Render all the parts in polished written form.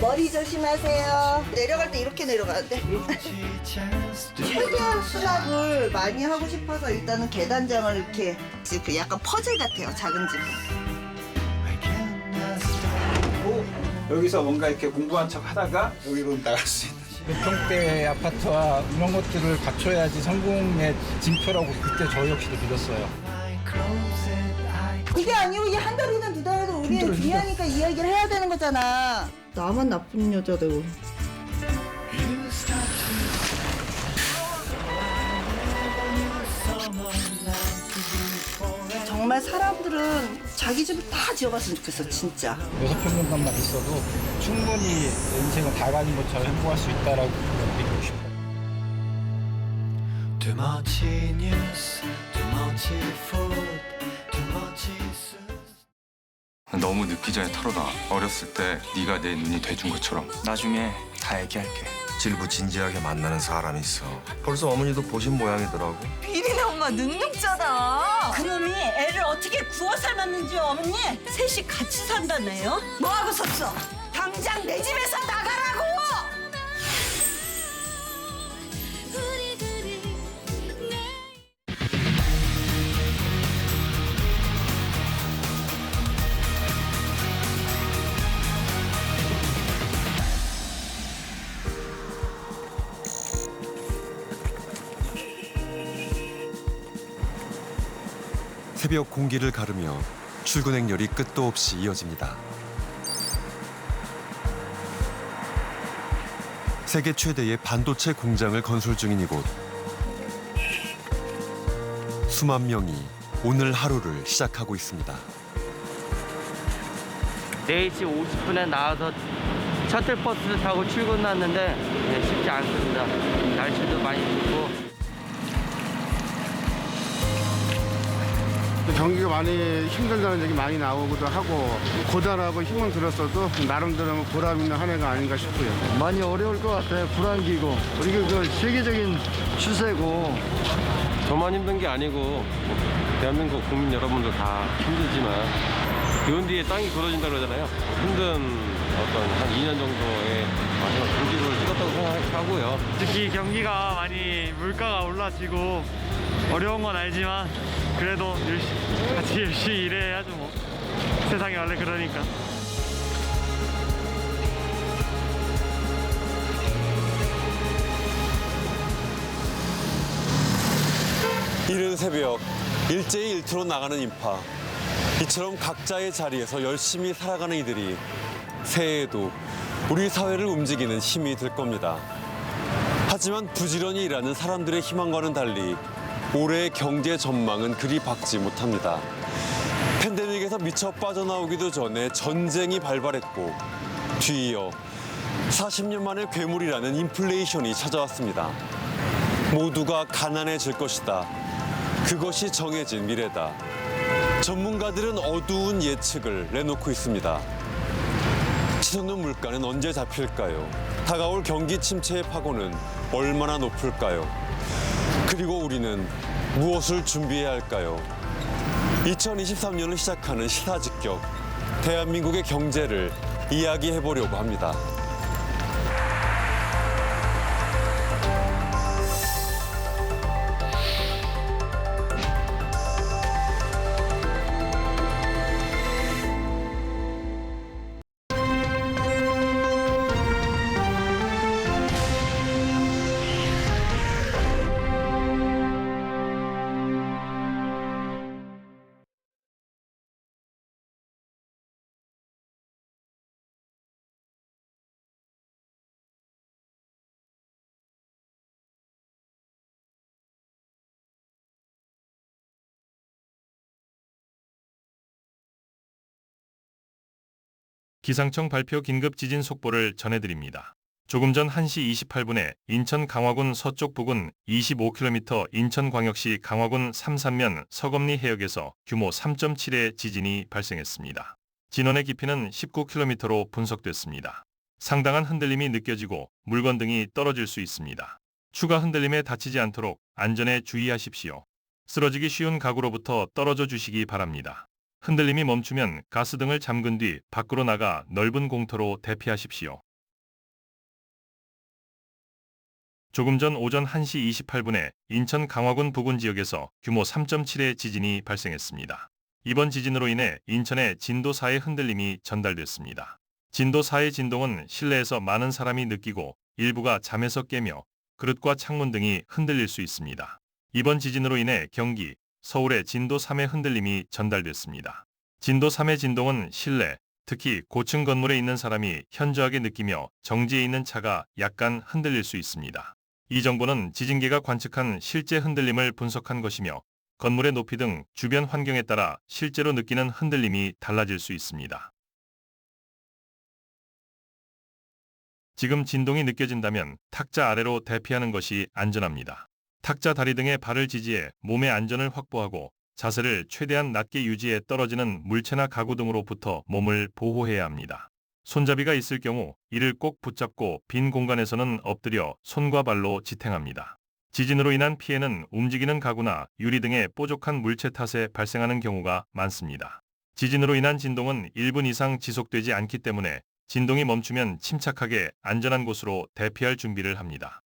머리 조심하세요. 내려갈 때 이렇게 내려가는데. 최대한 수납을 많이 하고 싶어서 일단은 계단장을 이렇게 그 약간 퍼즐 같아요. 작은 집. 여기서 뭔가 이렇게 공부한 척 하다가 여기로 나갈 수 있는. 평대 아파트와 이런 것들을 갖춰야지 성공의 징표라고 그때 저 역시도 믿었어요. 그게 아니고 이게 한 달이든 두 달이든 우리는 뒤하니까 이야기를 해야 되는 거잖아. 나만 나쁜 여자 되고. 정말 사람들은 자기 집을 다 지어봤으면 좋겠어, 진짜. 6평균만만 있어도 충분히 인생을 다 가진 것처럼 행복할 수 있다라고 믿고 싶어요. Too much news, too much food, too much soup. 너무 늦기 전에 털어놔. 어렸을 때 네가 내 눈이 돼준 것처럼. 나중에 다 얘기할게. 질부진지하게 만나는 사람이 있어. 벌써 어머니도 보신 모양이더라고. 비린내 엄마 능력자다. 그놈이 애를 어떻게 구워 삶았는지 어머니 셋이 같이 산다네요. 뭐하고 섰어? 당장 내 집에서 나가라고! 새벽 공기를 가르며 출근 행렬이 끝도 없이 이어집니다. 세계 최대의 반도체 공장을 건설 중인 이곳. 수만 명이 오늘 하루를 시작하고 있습니다. 4시 50분에 나와서 셔틀버스 타고 출근했는데 쉽지 않습니다. 날씨도 많이 춥고. 경기가 많이 힘들다는 얘기 많이 나오기도 하고 고단하고 힘은 들었어도 나름대로 보람 있는 한 해가 아닌가 싶고요. 많이 어려울 것 같아요. 불안기고 그리고 그 세계적인 추세고 저만 힘든 게 아니고 대한민국 국민 여러분들 다 힘들지만 비온 뒤에 땅이 굳어진다 그러잖아요. 힘든 어떤 한 2년 정도의 마지막 경기를 찍었다고 생각하고요. 특히 경기가 많이 물가가 올라지고 어려운 건 알지만 그래도 같이 열심히 일해야죠 뭐. 세상이 원래 그러니까. 이른 새벽 일제히 일터로 나가는 인파. 이처럼 각자의 자리에서 열심히 살아가는 이들이 새해에도 우리 사회를 움직이는 힘이 될 겁니다. 하지만 부지런히 일하는 사람들의 희망과는 달리 올해의 경제 전망은 그리 밝지 못합니다. 팬데믹에서 미처 빠져나오기도 전에 전쟁이 발발했고 뒤이어 40년 만에 괴물이라는 인플레이션이 찾아왔습니다. 모두가 가난해질 것이다. 그것이 정해진 미래다. 전문가들은 어두운 예측을 내놓고 있습니다. 치솟는 물가는 언제 잡힐까요? 다가올 경기 침체의 파고는 얼마나 높을까요? 그리고 우리는 무엇을 준비해야 할까요? 2023년을 시작하는 시사직격, 대한민국의 경제를 이야기해보려고 합니다. 기상청 발표 긴급 지진 속보를 전해드립니다. 조금 전 1시 28분에 인천 강화군 서쪽 부근 25km 인천광역시 강화군 삼산면 서검리 해역에서 규모 3.7의 지진이 발생했습니다. 진원의 깊이는 19km로 분석됐습니다. 상당한 흔들림이 느껴지고 물건 등이 떨어질 수 있습니다. 추가 흔들림에 다치지 않도록 안전에 주의하십시오. 쓰러지기 쉬운 가구로부터 떨어져 주시기 바랍니다. 흔들림이 멈추면 가스등을 잠근 뒤 밖으로 나가 넓은 공터로 대피하십시오. 조금 전 오전 1시 28분에 인천 강화군 부근 지역에서 규모 3.7의 지진이 발생했습니다. 이번 지진으로 인해 인천에 진도 4의 흔들림이 전달됐습니다. 진도 4의 진동은 실내에서 많은 사람이 느끼고 일부가 잠에서 깨며 그릇과 창문 등이 흔들릴 수 있습니다. 이번 지진으로 인해 경기, 서울에 진도 3의 흔들림이 전달됐습니다. 진도 3의 진동은 실내, 특히 고층 건물에 있는 사람이 현저하게 느끼며 정지해 있는 차가 약간 흔들릴 수 있습니다. 이 정보는 지진계가 관측한 실제 흔들림을 분석한 것이며 건물의 높이 등 주변 환경에 따라 실제로 느끼는 흔들림이 달라질 수 있습니다. 지금 진동이 느껴진다면 탁자 아래로 대피하는 것이 안전합니다. 탁자 다리 등에 발을 지지해 몸의 안전을 확보하고 자세를 최대한 낮게 유지해 떨어지는 물체나 가구 등으로부터 몸을 보호해야 합니다. 손잡이가 있을 경우 이를 꼭 붙잡고 빈 공간에서는 엎드려 손과 발로 지탱합니다. 지진으로 인한 피해는 움직이는 가구나 유리 등의 뾰족한 물체 탓에 발생하는 경우가 많습니다. 지진으로 인한 진동은 1분 이상 지속되지 않기 때문에 진동이 멈추면 침착하게 안전한 곳으로 대피할 준비를 합니다.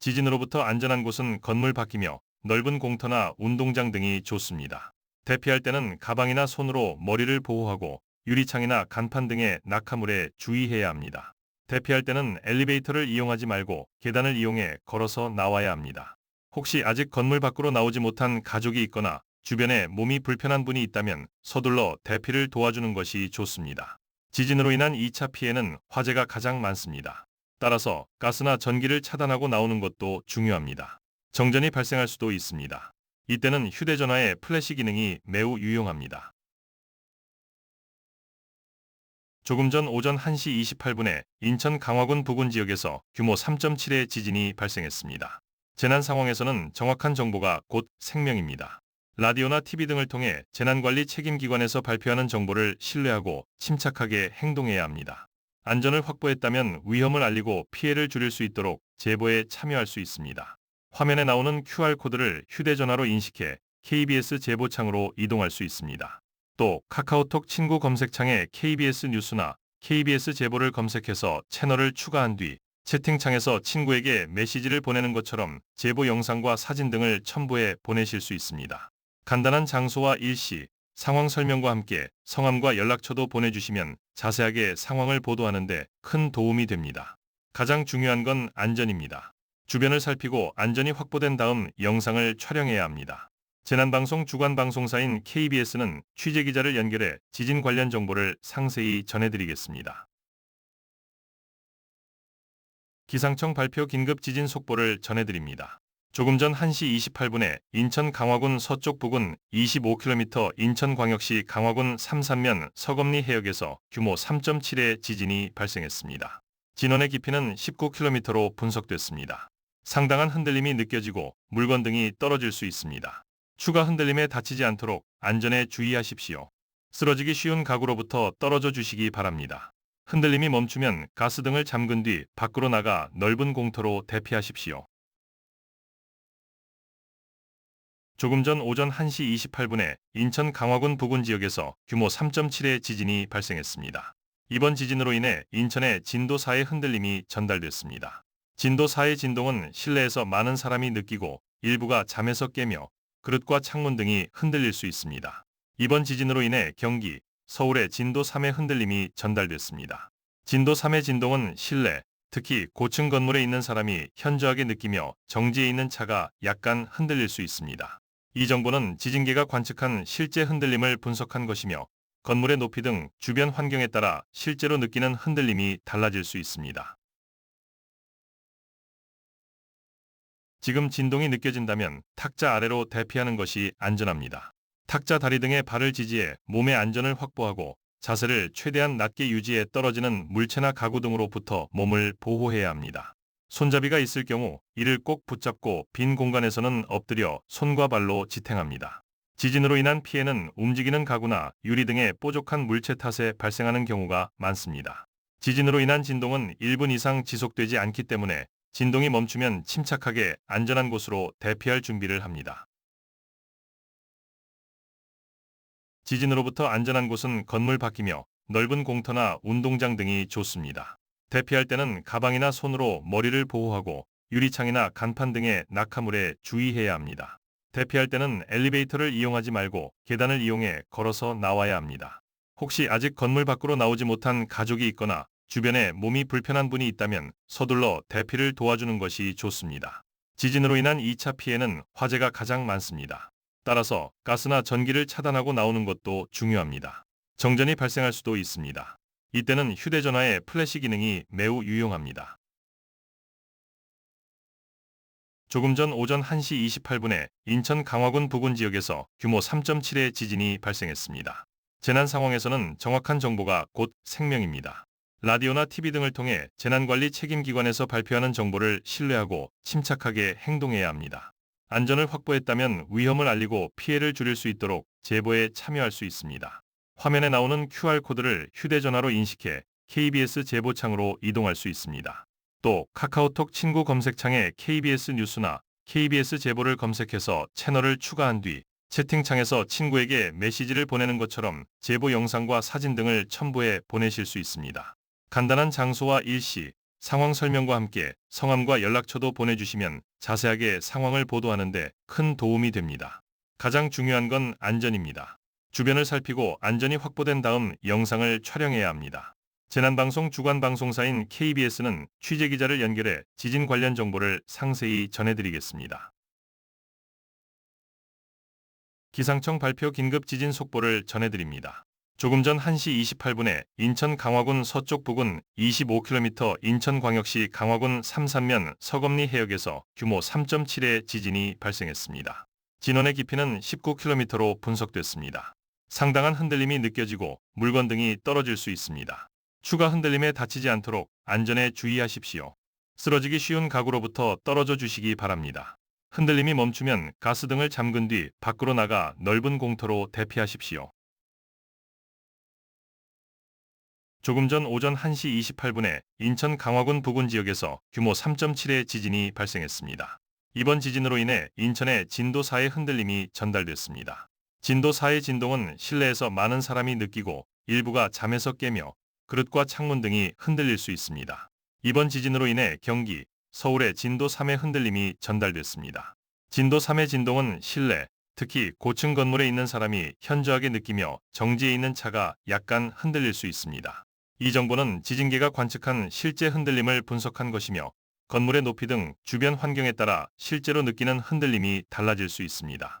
지진으로부터 안전한 곳은 건물 밖이며 넓은 공터나 운동장 등이 좋습니다. 대피할 때는 가방이나 손으로 머리를 보호하고 유리창이나 간판 등의 낙하물에 주의해야 합니다. 대피할 때는 엘리베이터를 이용하지 말고 계단을 이용해 걸어서 나와야 합니다. 혹시 아직 건물 밖으로 나오지 못한 가족이 있거나 주변에 몸이 불편한 분이 있다면 서둘러 대피를 도와주는 것이 좋습니다. 지진으로 인한 2차 피해는 화재가 가장 많습니다. 따라서 가스나 전기를 차단하고 나오는 것도 중요합니다. 정전이 발생할 수도 있습니다. 이때는 휴대전화의 플래시 기능이 매우 유용합니다. 조금 전 오전 1시 28분에 인천 강화군 부근 지역에서 규모 3.7의 지진이 발생했습니다. 재난 상황에서는 정확한 정보가 곧 생명입니다. 라디오나 TV 등을 통해 재난관리 책임기관에서 발표하는 정보를 신뢰하고 침착하게 행동해야 합니다. 안전을 확보했다면 위험을 알리고 피해를 줄일 수 있도록 제보에 참여할 수 있습니다. 화면에 나오는 QR코드를 휴대전화로 인식해 KBS 제보창으로 이동할 수 있습니다. 또 카카오톡 친구 검색창에 KBS 뉴스나 KBS 제보를 검색해서 채널을 추가한 뒤 채팅창에서 친구에게 메시지를 보내는 것처럼 제보 영상과 사진 등을 첨부해 보내실 수 있습니다. 간단한 장소와 일시, 상황 설명과 함께 성함과 연락처도 보내주시면 자세하게 상황을 보도하는 데 큰 도움이 됩니다. 가장 중요한 건 안전입니다. 주변을 살피고 안전이 확보된 다음 영상을 촬영해야 합니다. 재난방송 주관방송사인 KBS는 취재기자를 연결해 지진 관련 정보를 상세히 전해드리겠습니다. 기상청 발표 긴급 지진 속보를 전해드립니다. 조금 전 1시 28분에 인천 강화군 서쪽 부근 25km 인천광역시 강화군 삼산면 서검리 해역에서 규모 3.7의 지진이 발생했습니다. 진원의 깊이는 19km로 분석됐습니다. 상당한 흔들림이 느껴지고 물건 등이 떨어질 수 있습니다. 추가 흔들림에 다치지 않도록 안전에 주의하십시오. 쓰러지기 쉬운 가구로부터 떨어져 주시기 바랍니다. 흔들림이 멈추면 가스등을 잠근 뒤 밖으로 나가 넓은 공터로 대피하십시오. 조금 전 오전 1시 28분에 인천 강화군 부근 지역에서 규모 3.7의 지진이 발생했습니다. 이번 지진으로 인해 인천에 진도 4의 흔들림이 전달됐습니다. 진도 4의 진동은 실내에서 많은 사람이 느끼고 일부가 잠에서 깨며 그릇과 창문 등이 흔들릴 수 있습니다. 이번 지진으로 인해 경기, 서울에 진도 3의 흔들림이 전달됐습니다. 진도 3의 진동은 실내, 특히 고층 건물에 있는 사람이 현저하게 느끼며 정지해 있는 차가 약간 흔들릴 수 있습니다. 이 정보는 지진계가 관측한 실제 흔들림을 분석한 것이며 건물의 높이 등 주변 환경에 따라 실제로 느끼는 흔들림이 달라질 수 있습니다. 지금 진동이 느껴진다면 탁자 아래로 대피하는 것이 안전합니다. 탁자 다리 등에 발을 지지해 몸의 안전을 확보하고 자세를 최대한 낮게 유지해 떨어지는 물체나 가구 등으로부터 몸을 보호해야 합니다. 손잡이가 있을 경우 이를 꼭 붙잡고 빈 공간에서는 엎드려 손과 발로 지탱합니다. 지진으로 인한 피해는 움직이는 가구나 유리 등의 뾰족한 물체 탓에 발생하는 경우가 많습니다. 지진으로 인한 진동은 1분 이상 지속되지 않기 때문에 진동이 멈추면 침착하게 안전한 곳으로 대피할 준비를 합니다. 지진으로부터 안전한 곳은 건물 밖이며 넓은 공터나 운동장 등이 좋습니다. 대피할 때는 가방이나 손으로 머리를 보호하고 유리창이나 간판 등의 낙하물에 주의해야 합니다. 대피할 때는 엘리베이터를 이용하지 말고 계단을 이용해 걸어서 나와야 합니다. 혹시 아직 건물 밖으로 나오지 못한 가족이 있거나 주변에 몸이 불편한 분이 있다면 서둘러 대피를 도와주는 것이 좋습니다. 지진으로 인한 2차 피해는 화재가 가장 많습니다. 따라서 가스나 전기를 차단하고 나오는 것도 중요합니다. 정전이 발생할 수도 있습니다. 이때는 휴대전화의 플래시 기능이 매우 유용합니다. 조금 전 오전 1시 28분에 인천 강화군 부근 지역에서 규모 3.7의 지진이 발생했습니다. 재난 상황에서는 정확한 정보가 곧 생명입니다. 라디오나 TV 등을 통해 재난관리 책임기관에서 발표하는 정보를 신뢰하고 침착하게 행동해야 합니다. 안전을 확보했다면 위험을 알리고 피해를 줄일 수 있도록 제보에 참여할 수 있습니다. 화면에 나오는 QR코드를 휴대전화로 인식해 KBS 제보창으로 이동할 수 있습니다. 또 카카오톡 친구 검색창에 KBS 뉴스나 KBS 제보를 검색해서 채널을 추가한 뒤 채팅창에서 친구에게 메시지를 보내는 것처럼 제보 영상과 사진 등을 첨부해 보내실 수 있습니다. 간단한 장소와 일시, 상황 설명과 함께 성함과 연락처도 보내주시면 자세하게 상황을 보도하는 데 큰 도움이 됩니다. 가장 중요한 건 안전입니다. 주변을 살피고 안전이 확보된 다음 영상을 촬영해야 합니다. 재난방송 주관방송사인 KBS는 취재기자를 연결해 지진 관련 정보를 상세히 전해드리겠습니다. 기상청 발표 긴급 지진 속보를 전해드립니다. 조금 전 1시 28분에 인천 강화군 서쪽 부근 25km 인천광역시 강화군 삼산면 서검리 해역에서 규모 3.7의 지진이 발생했습니다. 진원의 깊이는 19km로 분석됐습니다. 상당한 흔들림이 느껴지고 물건 등이 떨어질 수 있습니다. 추가 흔들림에 다치지 않도록 안전에 주의하십시오. 쓰러지기 쉬운 가구로부터 떨어져 주시기 바랍니다. 흔들림이 멈추면 가스 등을 잠근 뒤 밖으로 나가 넓은 공터로 대피하십시오. 조금 전 오전 1시 28분에 인천 강화군 부근 지역에서 규모 3.7의 지진이 발생했습니다. 이번 지진으로 인해 인천에 진도 4의 흔들림이 전달됐습니다. 진도 4의 진동은 실내에서 많은 사람이 느끼고 일부가 잠에서 깨며 그릇과 창문 등이 흔들릴 수 있습니다. 이번 지진으로 인해 경기, 서울에 진도 3의 흔들림이 전달됐습니다. 진도 3의 진동은 실내, 특히 고층 건물에 있는 사람이 현저하게 느끼며 정지해 있는 차가 약간 흔들릴 수 있습니다. 이 정보는 지진계가 관측한 실제 흔들림을 분석한 것이며 건물의 높이 등 주변 환경에 따라 실제로 느끼는 흔들림이 달라질 수 있습니다.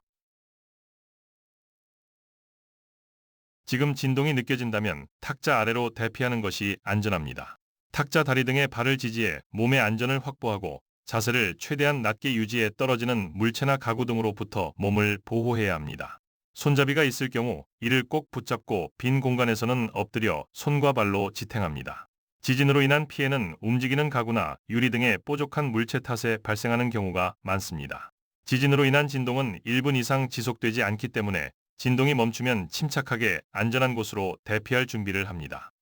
지금 진동이 느껴진다면 탁자 아래로 대피하는 것이 안전합니다. 탁자 다리 등에 발을 지지해 몸의 안전을 확보하고 자세를 최대한 낮게 유지해 떨어지는 물체나 가구 등으로부터 몸을 보호해야 합니다. 손잡이가 있을 경우 이를 꼭 붙잡고 빈 공간에서는 엎드려 손과 발로 지탱합니다. 지진으로 인한 피해는 움직이는 가구나 유리 등의 뾰족한 물체 탓에 발생하는 경우가 많습니다. 지진으로 인한 진동은 1분 이상 지속되지 않기 때문에 진동이 멈추면 침착하게 안전한 곳으로 대피할 준비를 합니다.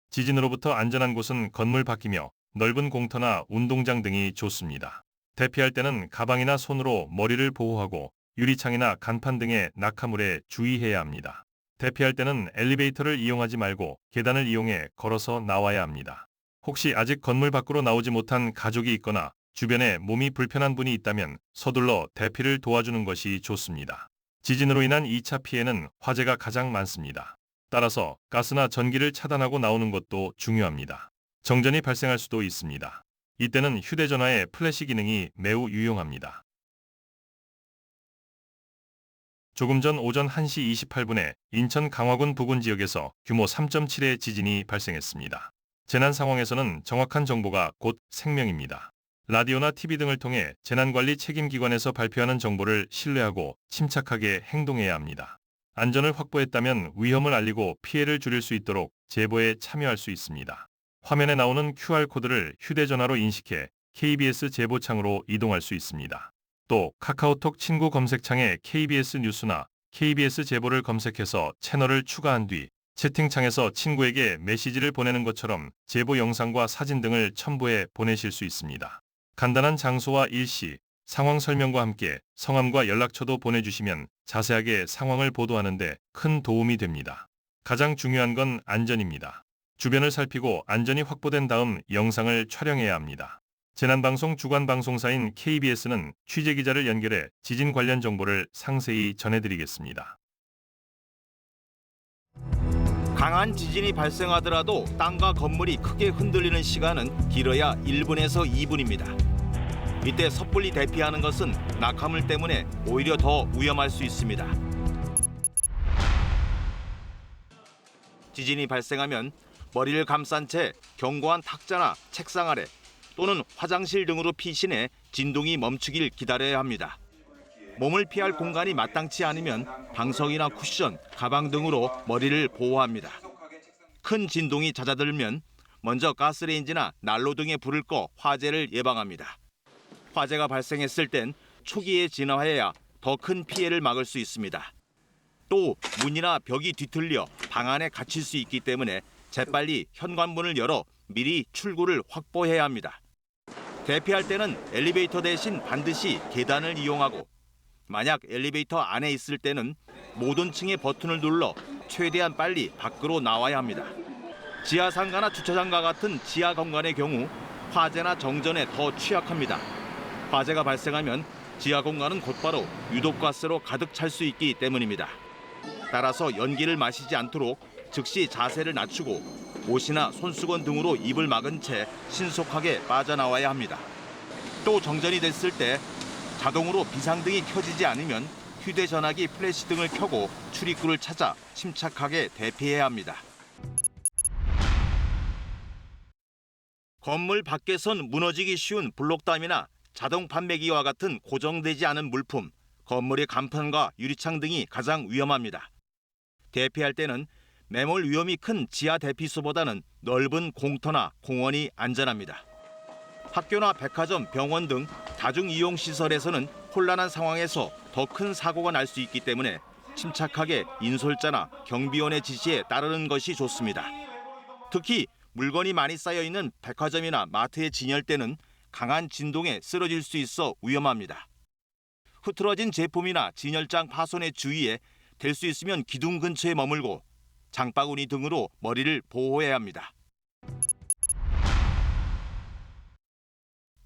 지진으로부터 안전한 곳은 건물 밖이며 넓은 공터나 운동장 등이 좋습니다. 대피할 때는 가방이나 손으로 머리를 보호하고 유리창이나 간판 등의 낙하물에 주의해야 합니다. 대피할 때는 엘리베이터를 이용하지 말고 계단을 이용해 걸어서 나와야 합니다. 혹시 아직 건물 밖으로 나오지 못한 가족이 있거나 주변에 몸이 불편한 분이 있다면 서둘러 대피를 도와주는 것이 좋습니다. 지진으로 인한 2차 피해는 화재가 가장 많습니다. 따라서 가스나 전기를 차단하고 나오는 것도 중요합니다. 정전이 발생할 수도 있습니다. 이때는 휴대전화의 플래시 기능이 매우 유용합니다. 조금 전 오전 1시 28분에 인천 강화군 부근 지역에서 규모 3.7의 지진이 발생했습니다. 재난 상황에서는 정확한 정보가 곧 생명입니다. 라디오나 TV 등을 통해 재난관리 책임기관에서 발표하는 정보를 신뢰하고 침착하게 행동해야 합니다. 안전을 확보했다면 위험을 알리고 피해를 줄일 수 있도록 제보에 참여할 수 있습니다. 화면에 나오는 QR코드를 휴대전화로 인식해 KBS 제보창으로 이동할 수 있습니다. 또 카카오톡 친구 검색창에 KBS 뉴스나 KBS 제보를 검색해서 채널을 추가한 뒤 채팅창에서 친구에게 메시지를 보내는 것처럼 제보 영상과 사진 등을 첨부해 보내실 수 있습니다. 간단한 장소와 일시, 상황 설명과 함께 성함과 연락처도 보내주시면 자세하게 상황을 보도하는 데 큰 도움이 됩니다. 가장 중요한 건 안전입니다. 주변을 살피고 안전이 확보된 다음 영상을 촬영해야 합니다. 재난방송 주관방송사인 KBS는 취재기자를 연결해 지진 관련 정보를 상세히 전해드리겠습니다. 강한 지진이 발생하더라도 땅과 건물이 크게 흔들리는 시간은 길어야 1분에서 2분입니다. 이때 섣불리 대피하는 것은 낙하물 때문에 오히려 더 위험할 수 있습니다. 지진이 발생하면 머리를 감싼 채 견고한 탁자나 책상 아래 또는 화장실 등으로 피신해 진동이 멈추길 기다려야 합니다. 몸을 피할 공간이 마땅치 않으면 방석이나 쿠션, 가방 등으로 머리를 보호합니다. 큰 진동이 잦아들면 먼저 가스레인지나 난로 등에 불을 꺼 화재를 예방합니다. 화재가 발생했을 땐 초기에 진화해야 더 큰 피해를 막을 수 있습니다. 또 문이나 벽이 뒤틀려 방 안에 갇힐 수 있기 때문에 재빨리 현관문을 열어 미리 출구를 확보해야 합니다. 대피할 때는 엘리베이터 대신 반드시 계단을 이용하고 만약 엘리베이터 안에 있을 때는 모든 층의 버튼을 눌러 최대한 빨리 밖으로 나와야 합니다. 지하 상가나 주차장과 같은 지하 공간의 경우 화재나 정전에 더 취약합니다. 화재가 발생하면 지하 공간은 곧바로 유독가스로 가득 찰 수 있기 때문입니다. 따라서 연기를 마시지 않도록 즉시 자세를 낮추고 옷이나 손수건 등으로 입을 막은 채 신속하게 빠져나와야 합니다. 또 정전이 됐을 때 자동으로 비상등이 켜지지 않으면 휴대전화기 플래시 등을 켜고 출입구를 찾아 침착하게 대피해야 합니다. 건물 밖에선 무너지기 쉬운 블록담이나 자동 판매기와 같은 고정되지 않은 물품, 건물의 간판과 유리창 등이 가장 위험합니다. 대피할 때는 매몰 위험이 큰 지하 대피소보다는 넓은 공터나 공원이 안전합니다. 학교나 백화점, 병원 등 다중이용시설에서는 혼란한 상황에서 더 큰 사고가 날 수 있기 때문에 침착하게 인솔자나 경비원의 지시에 따르는 것이 좋습니다. 특히 물건이 많이 쌓여있는 백화점이나 마트의 진열대는 강한 진동에 쓰러질 수 있어 위험합니다. 흐트러진 제품이나 진열장 파손에 주의해 될 수 있으면 기둥 근처에 머물고 장바구니 등으로 머리를 보호해야 합니다.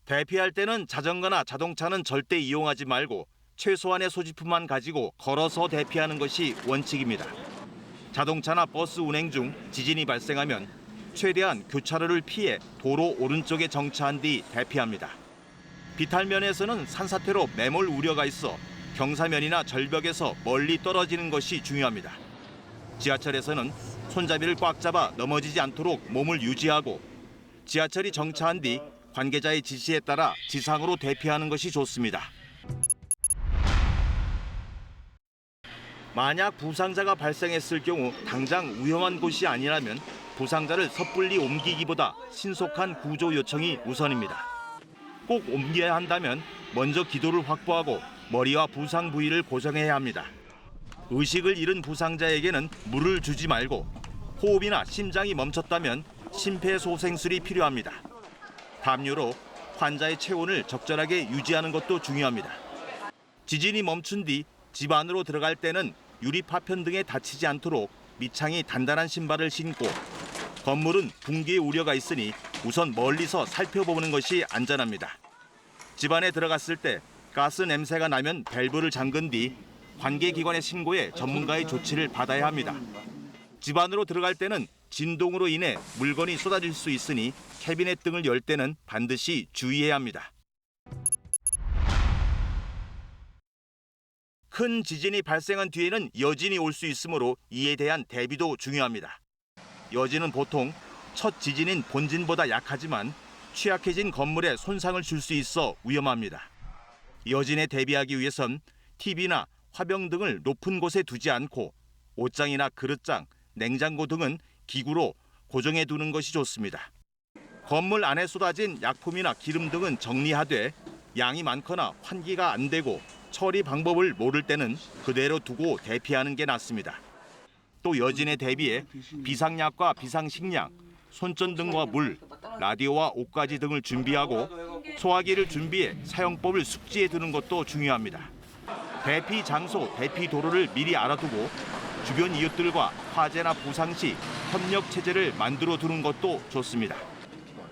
대피할 때는 자전거나 자동차는 절대 이용하지 말고 최소한의 소지품만 가지고 걸어서 대피하는 것이 원칙입니다. 자동차나 버스 운행 중 지진이 발생하면 최대한 교차로를 피해 도로 오른쪽에 정차한 뒤 대피합니다. 비탈면에서는 산사태로 매몰 우려가 있어 경사면이나 절벽에서 멀리 떨어지는 것이 중요합니다. 지하철에서는 손잡이를 꽉 잡아 넘어지지 않도록 몸을 유지하고 지하철이 정차한 뒤 관계자의 지시에 따라 지상으로 대피하는 것이 좋습니다. 만약 부상자가 발생했을 경우 당장 위험한 곳이 아니라면 부상자를 섣불리 옮기기보다 신속한 구조 요청이 우선입니다. 꼭 옮겨야 한다면 먼저 기도를 확보하고 머리와 부상 부위를 고정해야 합니다. 의식을 잃은 부상자에게는 물을 주지 말고 호흡이나 심장이 멈췄다면 심폐소생술이 필요합니다. 담요로 환자의 체온을 적절하게 유지하는 것도 중요합니다. 지진이 멈춘 뒤 집 안으로 들어갈 때는 유리 파편 등에 다치지 않도록 밑창이 단단한 신발을 신고 건물은 붕괴 우려가 있으니 우선 멀리서 살펴보는 것이 안전합니다. 집 안에 들어갔을 때 가스 냄새가 나면 밸브를 잠근 뒤 관계기관에 신고해 전문가의 조치를 받아야 합니다. 집 안으로 들어갈 때는 진동으로 인해 물건이 쏟아질 수 있으니 캐비넷 등을 열 때는 반드시 주의해야 합니다. 큰 지진이 발생한 뒤에는 여진이 올 수 있으므로 이에 대한 대비도 중요합니다. 여진은 보통 첫 지진인 본진보다 약하지만 취약해진 건물에 손상을 줄 수 있어 위험합니다. 여진에 대비하기 위해선 TV나 화병 등을 높은 곳에 두지 않고 옷장이나 그릇장, 냉장고 등은 기구로 고정해 두는 것이 좋습니다. 건물 안에 쏟아진 약품이나 기름 등은 정리하되 양이 많거나 환기가 안 되고 처리 방법을 모를 때는 그대로 두고 대피하는 게 낫습니다. 또 여진에 대비해 비상약과 비상식량, 손전등과 물, 라디오와 옷가지 등을 준비하고 소화기를 준비해 사용법을 숙지해 두는 것도 중요합니다. 대피 장소, 대피 도로를 미리 알아두고 주변 이웃들과 화재나 부상 시 협력 체제를 만들어 두는 것도 좋습니다.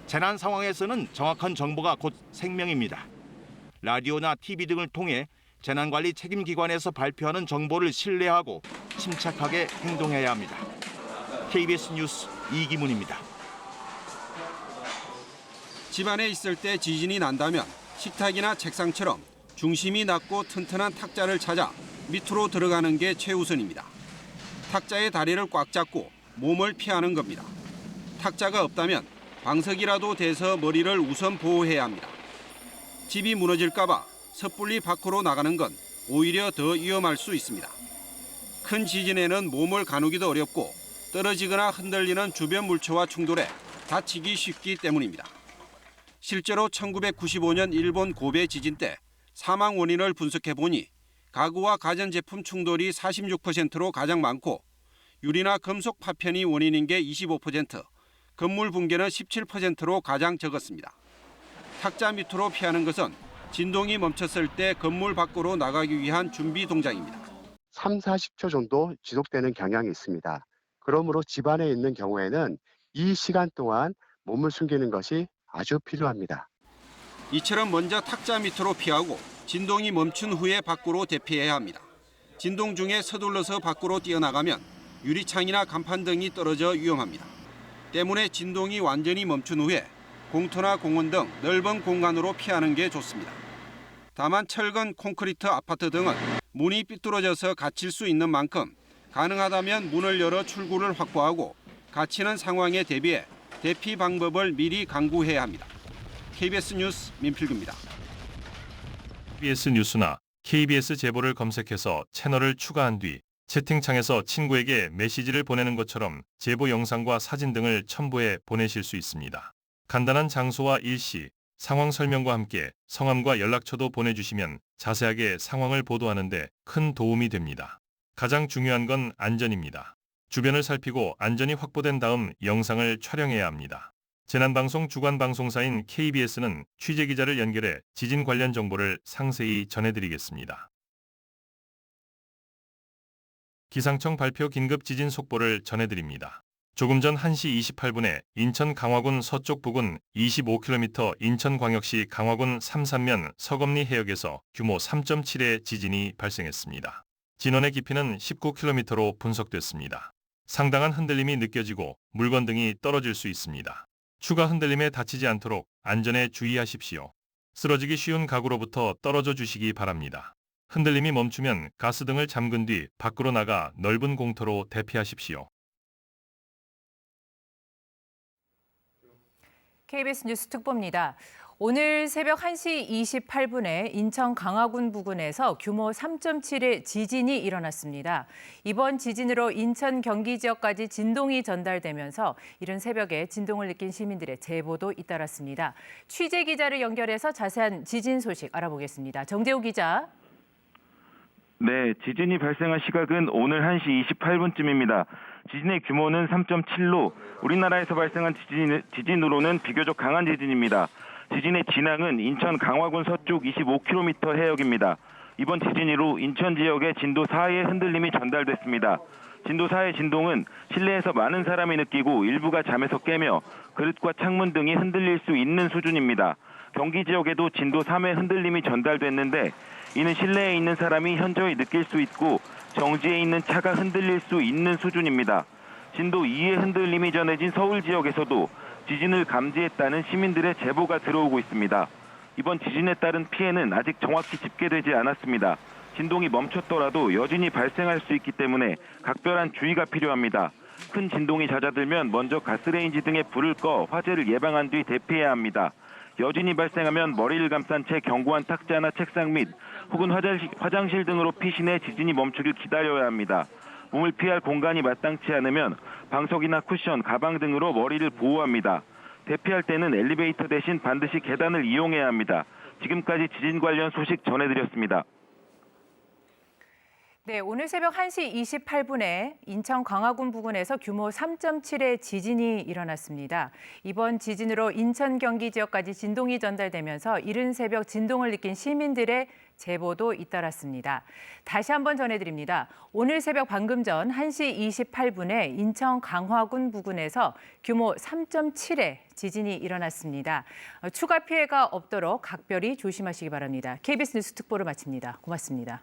재난 상황에서는 정확한 정보가 곧 생명입니다. 라디오나 TV 등을 통해 재난관리 책임기관에서 발표하는 정보를 신뢰하고 침착하게 행동해야 합니다. KBS 뉴스 이기문입니다. 집안에 있을 때 지진이 난다면 식탁이나 책상처럼 중심이 낮고 튼튼한 탁자를 찾아 밑으로 들어가는 게 최우선입니다. 탁자의 다리를 꽉 잡고 몸을 피하는 겁니다. 탁자가 없다면 방석이라도 대서 머리를 우선 보호해야 합니다. 집이 무너질까 봐 섣불리 밖으로 나가는 건 오히려 더 위험할 수 있습니다. 큰 지진에는 몸을 가누기도 어렵고 떨어지거나 흔들리는 주변 물체와 충돌해 다치기 쉽기 때문입니다. 실제로 1995년 일본 고베 지진 때 사망 원인을 분석해 보니 가구와 가전제품 충돌이 46%로 가장 많고 유리나 금속 파편이 원인인 게 25%, 건물 붕괴는 17%로 가장 적었습니다. 탁자 밑으로 피하는 것은 진동이 멈췄을 때 건물 밖으로 나가기 위한 준비 동작입니다. 3, 40초 정도 지속되는 경향이 있습니다. 그러므로 집안에 있는 경우에는 이 시간 동안 몸을 숨기는 것이 아주 필요합니다. 이처럼 먼저 탁자 밑으로 피하고 진동이 멈춘 후에 밖으로 대피해야 합니다. 진동 중에 서둘러서 밖으로 뛰어나가면 유리창이나 간판 등이 떨어져 위험합니다. 때문에 진동이 완전히 멈춘 후에 공터나 공원 등 넓은 공간으로 피하는 게 좋습니다. 다만 철근, 콘크리트 아파트 등은 문이 삐뚤어져서 갇힐 수 있는 만큼 가능하다면 문을 열어 출구를 확보하고 갇히는 상황에 대비해 대피 방법을 미리 강구해야 합니다. KBS 뉴스 민필규입니다. KBS 뉴스나 KBS 제보를 검색해서 채널을 추가한 뒤 채팅창에서 친구에게 메시지를 보내는 것처럼 제보 영상과 사진 등을 첨부해 보내실 수 있습니다. 간단한 장소와 일시, 상황 설명과 함께 성함과 연락처도 보내주시면 자세하게 상황을 보도하는 데 큰 도움이 됩니다. 가장 중요한 건 안전입니다. 주변을 살피고 안전이 확보된 다음 영상을 촬영해야 합니다. 재난방송 주관방송사인 KBS는 취재기자를 연결해 지진 관련 정보를 상세히 전해드리겠습니다. 기상청 발표 긴급 지진 속보를 전해드립니다. 조금 전 1시 28분에 인천 강화군 서쪽 부근 25km 인천광역시 강화군 삼산면 서검리 해역에서 규모 3.7의 지진이 발생했습니다. 진원의 깊이는 19km로 분석됐습니다. 상당한 흔들림이 느껴지고 물건 등이 떨어질 수 있습니다. 추가 흔들림에 다치지 않도록 안전에 주의하십시오. 쓰러지기 쉬운 가구로부터 떨어져 주시기 바랍니다. 흔들림이 멈추면 가스등을 잠근 뒤 밖으로 나가 넓은 공터로 대피하십시오. KBS 뉴스 특보입니다. 오늘 새벽 1시 28분에 인천 강화군 부근에서 규모 3.7의 지진이 일어났습니다. 이번 지진으로 인천 경기 지역까지 진동이 전달되면서 이른 새벽에 진동을 느낀 시민들의 제보도 잇따랐습니다. 취재 기자를 연결해서 자세한 지진 소식 알아보겠습니다. 정재우 기자. 네, 지진이 발생한 시각은 오늘 1시 28분쯤입니다. 지진의 규모는 3.7로 우리나라에서 발생한 지진으로는 비교적 강한 지진입니다. 지진의 진앙은 인천 강화군 서쪽 25km 해역입니다. 이번 지진으로 인천 지역에 진도 4의 흔들림이 전달됐습니다. 진도 4의 진동은 실내에서 많은 사람이 느끼고 일부가 잠에서 깨며 그릇과 창문 등이 흔들릴 수 있는 수준입니다. 경기 지역에도 진도 3의 흔들림이 전달됐는데 이는 실내에 있는 사람이 현저히 느낄 수 있고 정지에 있는 차가 흔들릴 수 있는 수준입니다. 진도 2의 흔들림이 전해진 서울 지역에서도 지진을 감지했다는 시민들의 제보가 들어오고 있습니다. 이번 지진에 따른 피해는 아직 정확히 집계되지 않았습니다. 진동이 멈췄더라도 여진이 발생할 수 있기 때문에 각별한 주의가 필요합니다. 큰 진동이 잦아들면 먼저 가스레인지 등에 불을 꺼 화재를 예방한 뒤 대피해야 합니다. 여진이 발생하면 머리를 감싼 채 견고한 탁자나 책상 및 혹은 화장실 등으로 피신해 지진이 멈추길 기다려야 합니다. 몸을 피할 공간이 마땅치 않으면 방석이나 쿠션, 가방 등으로 머리를 보호합니다. 대피할 때는 엘리베이터 대신 반드시 계단을 이용해야 합니다. 지금까지 지진 관련 소식 전해드렸습니다. 네, 오늘 새벽 1시 28분에 인천 강화군 부근에서 규모 3.7의 지진이 일어났습니다. 이번 지진으로 인천 경기 지역까지 진동이 전달되면서 이른 새벽 진동을 느낀 시민들의 제보도 잇따랐습니다. 다시 한번 전해드립니다. 오늘 새벽 방금 전 1시 28분에 인천 강화군 부근에서 규모 3.7의 지진이 일어났습니다. 추가 피해가 없도록 각별히 조심하시기 바랍니다. KBS 뉴스 특보를 마칩니다. 고맙습니다.